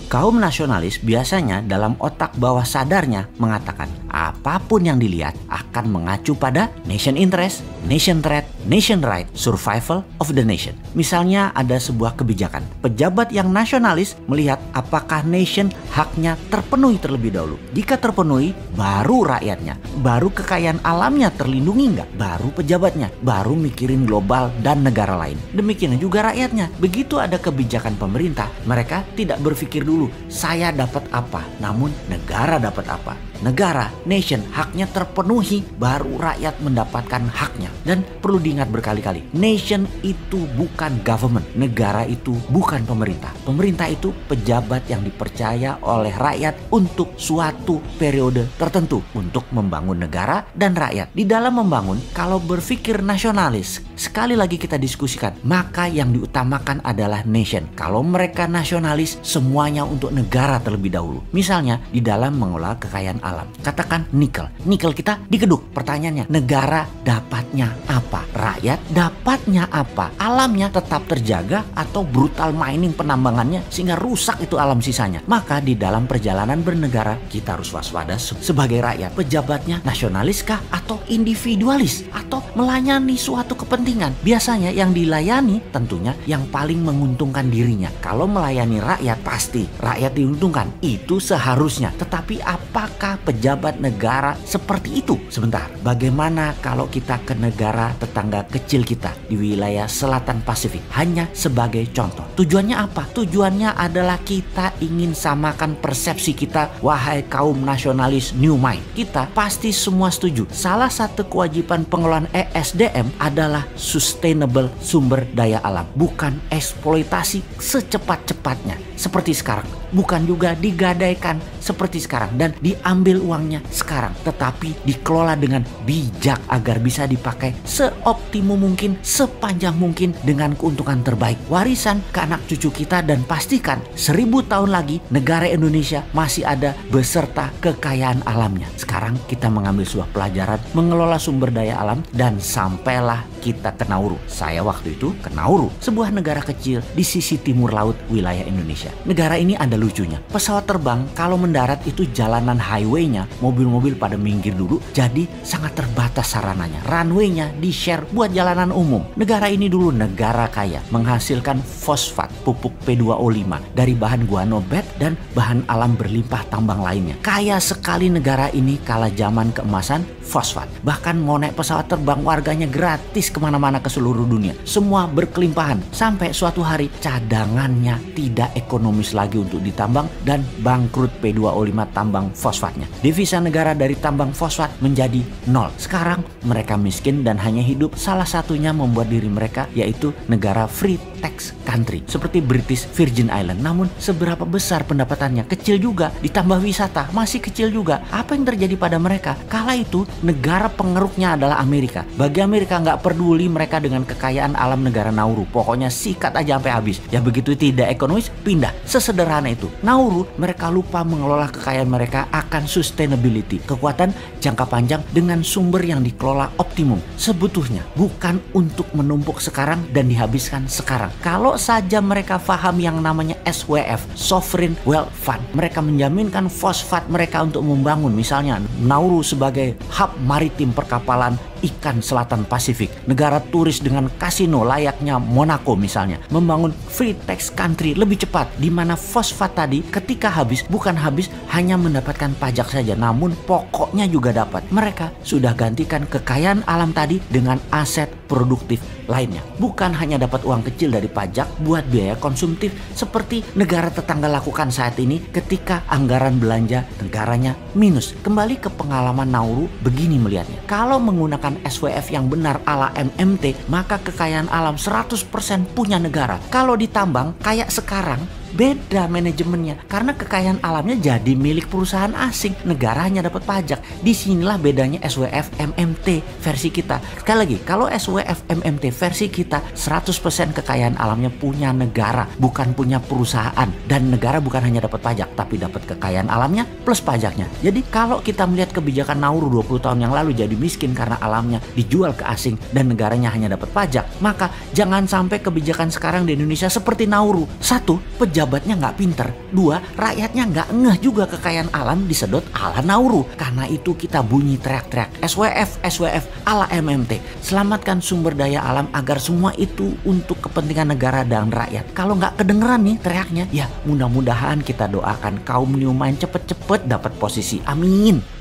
Kaum nasionalis biasanya dalam otak bawah sadarnya mengatakan apapun yang dilihat akan mengacu pada nation interest, nation threat, nation right, survival of the nation. Misalnya ada sebuah kebijakan. Pejabat yang nasionalis melihat apakah nation haknya terpenuhi terlebih dahulu. Jika terpenuhi, baru rakyatnya. Baru kekayaan alamnya terlindungi nggak? Baru pejabatnya. Baru mikirin global dan negara lain. Demikian juga rakyatnya. Begitu ada kebijakan pemerintah, mereka tidak berpikir dulu, saya dapat apa, namun negara dapat apa. Negara, nation, haknya terpenuhi, baru rakyat mendapatkan haknya. Dan perlu diingat berkali-kali, nation itu bukan government, negara itu bukan pemerintah. Pemerintah itu pejabat yang dipercaya oleh rakyat untuk suatu periode tertentu untuk membangun negara dan rakyat. Di dalam membangun, kalau berpikir nasionalis, sekali lagi kita diskusikan, maka yang diutamakan adalah nation. Kalau mereka nasionalis, semuanya untuk negara terlebih dahulu. Misalnya di dalam mengelola kekayaan alam. Katakan nikel. Nikel kita dikeduk. Pertanyaannya, negara dapatnya apa? Rakyat dapatnya apa? Alamnya tetap terjaga atau brutal mining penambangannya sehingga rusak itu alam sisanya? Maka di dalam perjalanan bernegara kita harus waspada sebagai rakyat. Pejabatnya nasionaliskah atau individualis atau melayani suatu kepentingan? Biasanya yang dilayani tentunya yang paling menguntungkan dirinya. Kalau melayani rakyat pasti rakyat diuntungkan. Itu seharusnya. Tetapi apakah pejabat negara seperti itu? Sebentar, bagaimana kalau kita ke negara tetangga kecil kita di wilayah selatan Pasifik? Hanya sebagai contoh. Tujuannya apa? Tujuannya adalah kita ingin samakan persepsi kita. Wahai kaum nasionalis New Mind, kita pasti semua setuju. Salah satu kewajiban pengelolaan ESDM adalah sustainable sumber daya alam, bukan eksploitasi secepat-cepatnya seperti sekarang. Bukan juga digadaikan seperti sekarang dan diambil uangnya sekarang, tetapi dikelola dengan bijak agar bisa dipakai seoptimum mungkin, sepanjang mungkin dengan keuntungan terbaik. Warisan ke anak cucu kita dan pastikan 1000 tahun lagi negara Indonesia masih ada beserta kekayaan alamnya. Sekarang kita mengambil sebuah pelajaran mengelola sumber daya alam dan sampailah kita ke Nauru. Saya waktu itu ke Nauru, sebuah negara kecil di sisi timur laut wilayah Indonesia. Negara ini ada lucunya. Pesawat terbang kalau mendarat itu jalanan highway-nya, mobil-mobil pada minggir dulu, jadi sangat terbatas sarananya. Runway-nya di-share buat jalanan umum. Negara ini dulu negara kaya, menghasilkan fosfat, pupuk P2O5 dari bahan guano bed dan bahan alam berlimpah tambang lainnya. Kaya sekali negara ini kala zaman keemasan fosfat. Bahkan mau naik pesawat terbang warganya gratis kemana-mana ke seluruh dunia. Semua berkelimpahan sampai suatu hari cadangannya tidak ekonomis lagi untuk ditambang dan bangkrut P2O5 tambang fosfatnya. Devisa negara dari tambang fosfat menjadi nol. Sekarang mereka miskin dan hanya hidup salah satunya membuat diri mereka yaitu negara free tax country seperti British Virgin Island. Namun seberapa besar pendapatannya? Kecil juga. Ditambah wisata masih kecil juga. Apa yang terjadi pada mereka? Kala itu negara pengeruknya adalah Amerika. Bagi Amerika nggak peduli mereka dengan kekayaan alam negara Nauru. Pokoknya sikat aja sampai habis. Ya begitu tidak ekonomis pindah. Sesederhana itu. Nauru mereka lupa mengelola kekayaan mereka akan sustainability. Kekuatan jangka panjang dengan sumber yang dikelola optimum. Sebetulnya bukan untuk menumpuk sekarang dan dihabiskan sekarang. Kalau saja mereka paham yang namanya SWF, Sovereign Wealth Fund. Mereka menjaminkan fosfat mereka untuk membangun misalnya Nauru sebagai hub maritim perkapalan ikan selatan Pasifik, negara turis dengan kasino layaknya Monaco misalnya, membangun free tax country lebih cepat di mana fosfat tadi ketika habis bukan habis hanya mendapatkan pajak saja namun pokoknya juga dapat. Mereka sudah gantikan kekayaan alam tadi dengan aset produktif lainnya. Bukan hanya dapat uang kecil dari pajak buat biaya konsumtif seperti negara tetangga lakukan saat ini ketika anggaran belanja negaranya minus. Kembali ke pengalaman Nauru, begini melihatnya. Kalau menggunakan SWF yang benar ala MMT, maka kekayaan alam 100% punya negara. Kalau ditambang kayak sekarang, beda manajemennya karena kekayaan alamnya jadi milik perusahaan asing, negara hanya dapat pajak. Disinilah bedanya SWF MMT versi kita. Sekali lagi, kalau SWF MMT versi kita 100% kekayaan alamnya punya negara, bukan punya perusahaan, dan negara bukan hanya dapat pajak tapi dapat kekayaan alamnya plus pajaknya. Jadi kalau kita melihat kebijakan Nauru 20 tahun yang lalu jadi miskin karena alamnya dijual ke asing dan negaranya hanya dapat pajak, maka jangan sampai kebijakan sekarang di Indonesia seperti Nauru. Satu, pejabat pejabatnya nggak pinter. 2, rakyatnya nggak ngeh juga kekayaan alam disedot ala Nauru. Karena itu kita bunyi teriak-teriak SWF, SWF ala MMT. Selamatkan sumber daya alam agar semua itu untuk kepentingan negara dan rakyat. Kalau nggak kedengeran nih teriaknya, ya mudah-mudahan kita doakan kaum New Mind cepet-cepet dapat posisi. Amin.